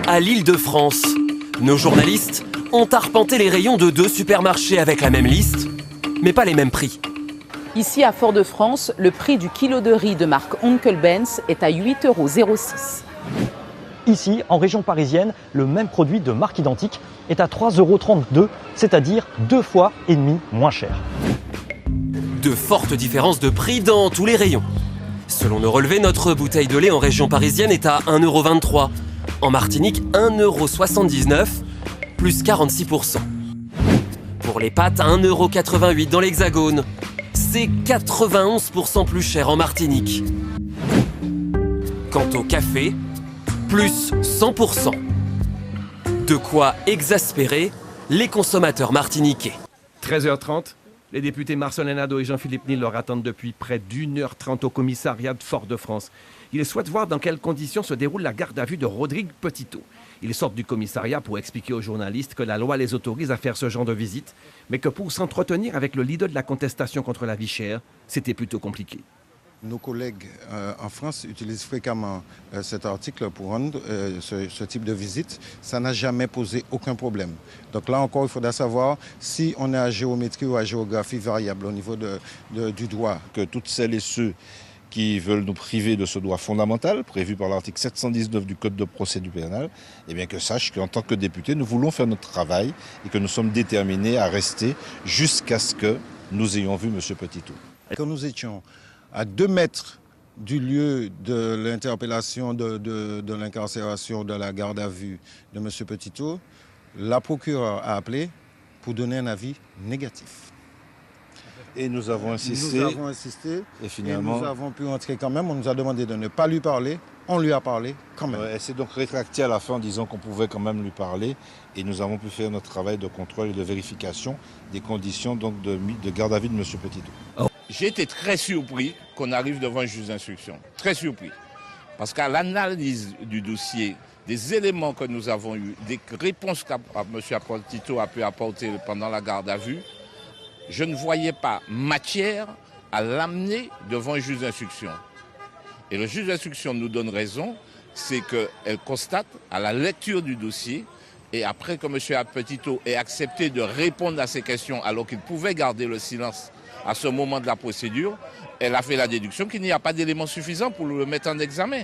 à l'Île-de-France. Nos journalistes ont arpenté les rayons de 2 supermarchés avec la même liste, mais pas les mêmes prix. Ici, à Fort-de-France, le prix du kilo de riz de marque Onkel Benz est à 8,06 €. Ici, en région parisienne, le même produit de marque identique est à 3,32 €, c'est-à-dire 2,5 fois moins cher. De fortes différences de prix dans tous les rayons. Selon nos relevés, notre bouteille de lait en région parisienne est à 1,23 €. En Martinique, 1,79 €, plus 46%. Pour les pâtes, 1,88 € dans l'Hexagone. C'est 91% plus cher en Martinique. Quant au café, plus 100%. De quoi exaspérer les consommateurs martiniquais. 13h30, les députés Marcelin Nadeau et Jean-Philippe Nil leur attendent depuis près d'1h30 au commissariat de Fort-de-France. Ils souhaitent voir dans quelles conditions se déroule la garde à vue de Rodrigue Petitot. Ils sortent du commissariat pour expliquer aux journalistes que la loi les autorise à faire ce genre de visite, mais que pour s'entretenir avec le leader de la contestation contre la vie chère, c'était plutôt compliqué. Nos collègues en France utilisent fréquemment cet article pour rendre ce type de visite. Ça n'a jamais posé aucun problème. Donc là encore, il faudra savoir si on est à géométrie ou à géographie variable au niveau du droit. Que toutes celles et ceux qui veulent nous priver de ce droit fondamental, prévu par l'article 719 du Code de procédure pénale, eh bien que sachent qu'en tant que députés, nous voulons faire notre travail et que nous sommes déterminés à rester jusqu'à ce que nous ayons vu M. Petitot. Quand nous étions à 2 mètres du lieu de l'interpellation, de l'incarcération, de la garde à vue de M. Petitot, la procureure a appelé pour donner un avis négatif. Et nous avons insisté. Nous avons insisté. Et finalement, nous avons pu entrer quand même. On nous a demandé de ne pas lui parler. On lui a parlé quand même. Elle s'est donc rétractée à la fin en disant qu'on pouvait quand même lui parler. Et nous avons pu faire notre travail de contrôle et de vérification des conditions donc, de garde à vue de M. Petitot. J'ai été très surpris qu'on arrive devant un juge d'instruction. Très surpris. Parce qu'à l'analyse du dossier, des éléments que nous avons eus, des réponses que M. Petitot a pu apporter pendant la garde à vue, je ne voyais pas matière à l'amener devant un juge d'instruction. Et le juge d'instruction nous donne raison, c'est qu'elle constate à la lecture du dossier, et après que M. Petitot ait accepté de répondre à ces questions alors qu'il pouvait garder le silence à ce moment de la procédure, elle a fait la déduction qu'il n'y a pas d'éléments suffisants pour le mettre en examen.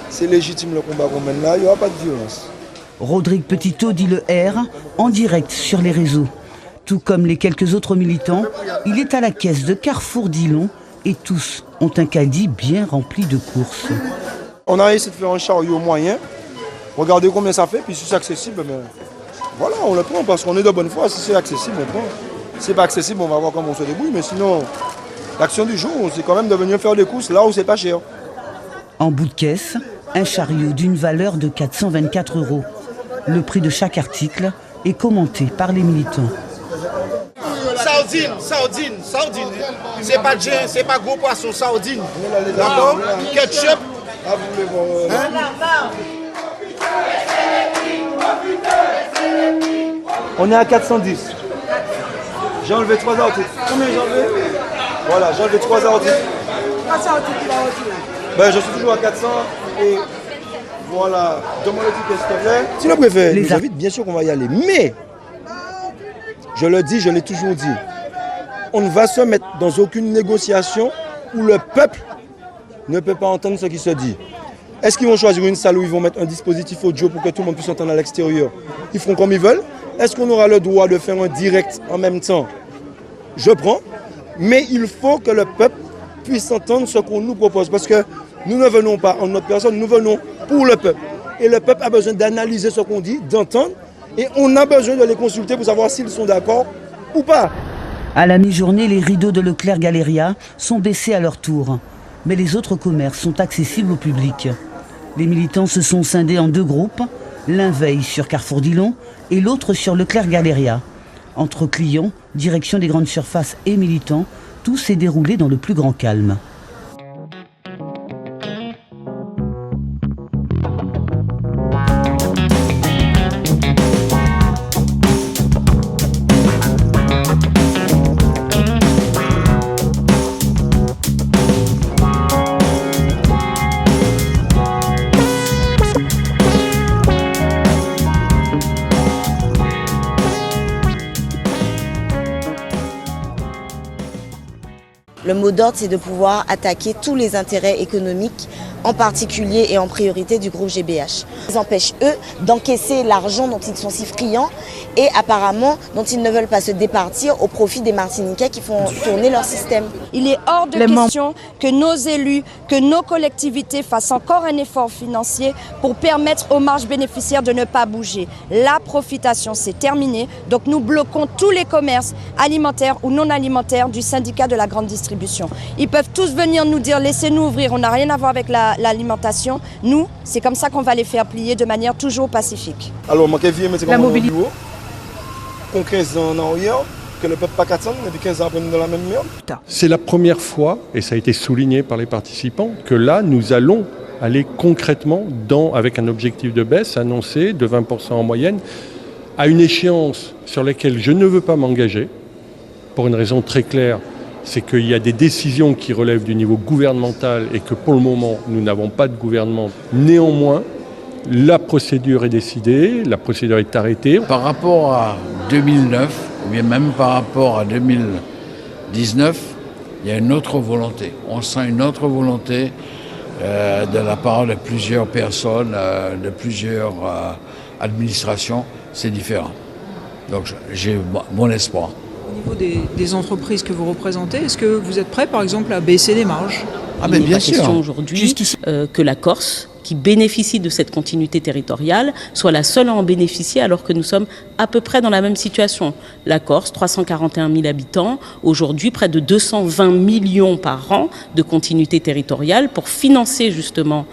C'est légitime le combat qu'on mène là, il n'y aura pas de violence. Rodrigue Petitot dit le R en direct sur les réseaux. Tout comme les quelques autres militants, il est à la caisse de Carrefour Dillon et tous ont un caddie bien rempli de courses. On a essayé de faire un chariot moyen. Regardez combien ça fait, puis si c'est accessible, ben, voilà, on le prend parce qu'on est de bonne foi. Si c'est accessible, on prend. Si c'est pas accessible, on va voir comment on se débrouille. Mais sinon, l'action du jour, c'est quand même de venir faire des courses là où c'est pas cher. En bout de caisse, un chariot d'une valeur de 424 €. Le prix de chaque article est commenté par les militants. Sardine. C'est pas gros poisson, sardine. D'accord? Ketchup. On est à 410. J'ai enlevé 3 articles. Combien j'ai enlevé? Voilà, j'ai enlevé 3 articles. 3 articles, ben, je suis toujours à 400 et voilà. Demande le ticket, s'il te plaît. Si le préfet nous invite, bien sûr qu'on va y aller. Mais, je le dis, je l'ai toujours dit, on ne va se mettre dans aucune négociation où le peuple ne peut pas entendre ce qui se dit. Est-ce qu'ils vont choisir une salle où ils vont mettre un dispositif audio pour que tout le monde puisse entendre à l'extérieur? Ils feront comme ils veulent. Est-ce qu'on aura le droit de faire un direct en même temps? Je prends. Mais il faut que le peuple puisse entendre ce qu'on nous propose. Parce que nous ne venons pas en notre personne, nous venons pour le peuple. Et le peuple a besoin d'analyser ce qu'on dit, d'entendre. Et on a besoin de les consulter pour savoir s'ils sont d'accord ou pas. À la mi-journée, les rideaux de Leclerc Galeria sont baissés à leur tour. Mais les autres commerces sont accessibles au public. Les militants se sont scindés en 2 groupes. L'un veille sur Carrefour Dillon et l'autre sur Leclerc Galeria. Entre clients, direction des grandes surfaces et militants, tout s'est déroulé dans le plus grand calme. Le mot d'ordre, c'est de pouvoir attaquer tous les intérêts économiques, en particulier et en priorité du groupe GBH. Ils empêchent, eux, d'encaisser l'argent dont ils sont si friands et apparemment dont ils ne veulent pas se départir au profit des Martiniquais qui font tourner leur système. Il est hors de question que nos élus, que nos collectivités fassent encore un effort financier pour permettre aux marges bénéficiaires de ne pas bouger. La profitation, c'est terminé. Donc nous bloquons tous les commerces alimentaires ou non alimentaires du syndicat de la grande distribution. Ils peuvent tous venir nous dire « laissez-nous ouvrir, on n'a rien à voir avec l'alimentation ». Nous, c'est comme ça qu'on va les faire plier de manière toujours pacifique. Alors, moi, la mobilité. Qu'on 15 ans en arrière, que le peuple pas 400, depuis 15 ans après nous dans la même merde. C'est la première fois, et ça a été souligné par les participants, que là, nous allons aller concrètement avec un objectif de baisse annoncé de 20% en moyenne, à une échéance sur laquelle je ne veux pas m'engager, pour une raison très claire, c'est qu'il y a des décisions qui relèvent du niveau gouvernemental et que pour le moment, nous n'avons pas de gouvernement. Néanmoins, la procédure est décidée, la procédure est arrêtée. Par rapport à 2009, ou bien même par rapport à 2019, il y a une autre volonté. On sent une autre volonté de la part de plusieurs personnes, de plusieurs administrations. C'est différent. Donc j'ai mon espoir. Au niveau des entreprises que vous représentez, est-ce que vous êtes prêts, par exemple, à baisser les marges? Il n'est pas question aujourd'hui que la Corse, qui bénéficie de cette continuité territoriale, soit la seule à en bénéficier alors que nous sommes à peu près dans la même situation. La Corse, 341 000 habitants, aujourd'hui près de 220 millions par an de continuité territoriale pour financer justement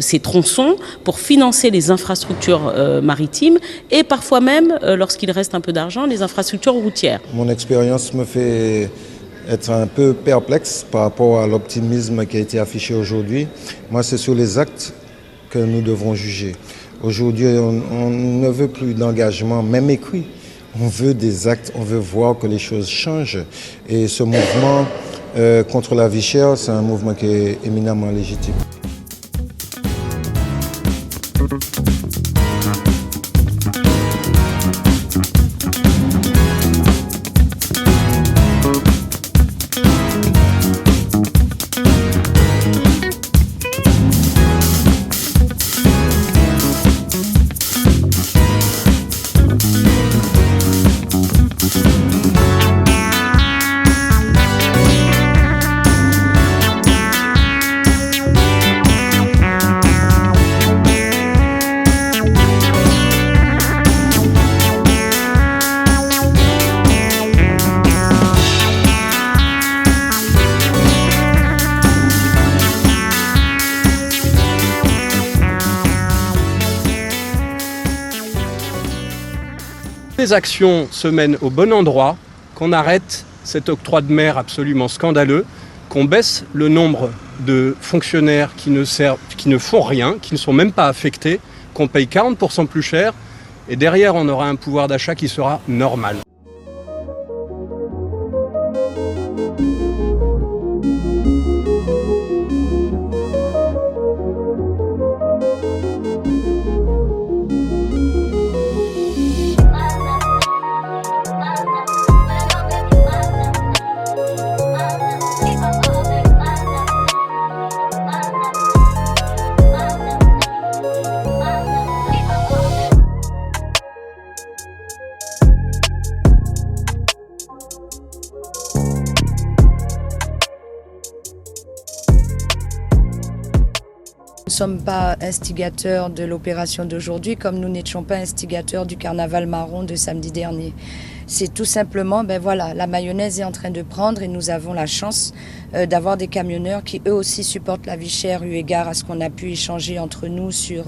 ces tronçons, pour financer les infrastructures maritimes et parfois même, lorsqu'il reste un peu d'argent, les infrastructures routières. Mon expérience me fait être un peu perplexe par rapport à l'optimisme qui a été affiché aujourd'hui. Moi, c'est sur les actes que nous devrons juger. Aujourd'hui, on ne veut plus d'engagement, même écrit. On veut des actes, on veut voir que les choses changent. Et ce mouvement contre la vie chère, c'est un mouvement qui est éminemment légitime. Les actions se mènent au bon endroit, qu'on arrête cet octroi de mer absolument scandaleux, qu'on baisse le nombre de fonctionnaires qui ne font rien, qui ne sont même pas affectés, qu'on paye 40% plus cher, et derrière on aura un pouvoir d'achat qui sera normal. Nous ne sommes pas instigateurs de l'opération d'aujourd'hui comme nous n'étions pas instigateurs du carnaval marron de samedi dernier. C'est tout simplement, la mayonnaise est en train de prendre et nous avons la chance d'avoir des camionneurs qui eux aussi supportent la vie chère eu égard à ce qu'on a pu échanger entre nous sur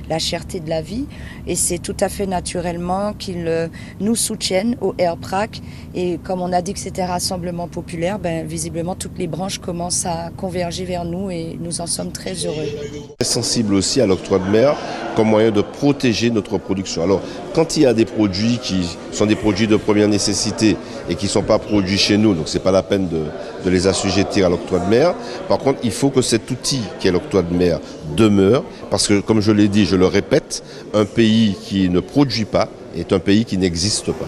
la cherté de la vie. Et c'est tout à fait naturellement qu'ils nous soutiennent au Airprac. Et comme on a dit que c'était un rassemblement populaire, visiblement toutes les branches commencent à converger vers nous et nous en sommes très heureux. Sensible aussi à l'octroi de mer comme moyen de protéger notre production. Alors, quand il y a des produits qui sont des produits de première nécessité et qui ne sont pas produits chez nous, donc ce n'est pas la peine de les assujettir à l'octroi de mer. Par contre, il faut que cet outil qui est l'octroi de mer demeure, parce que, comme je l'ai dit, je le répète, un pays qui ne produit pas est un pays qui n'existe pas.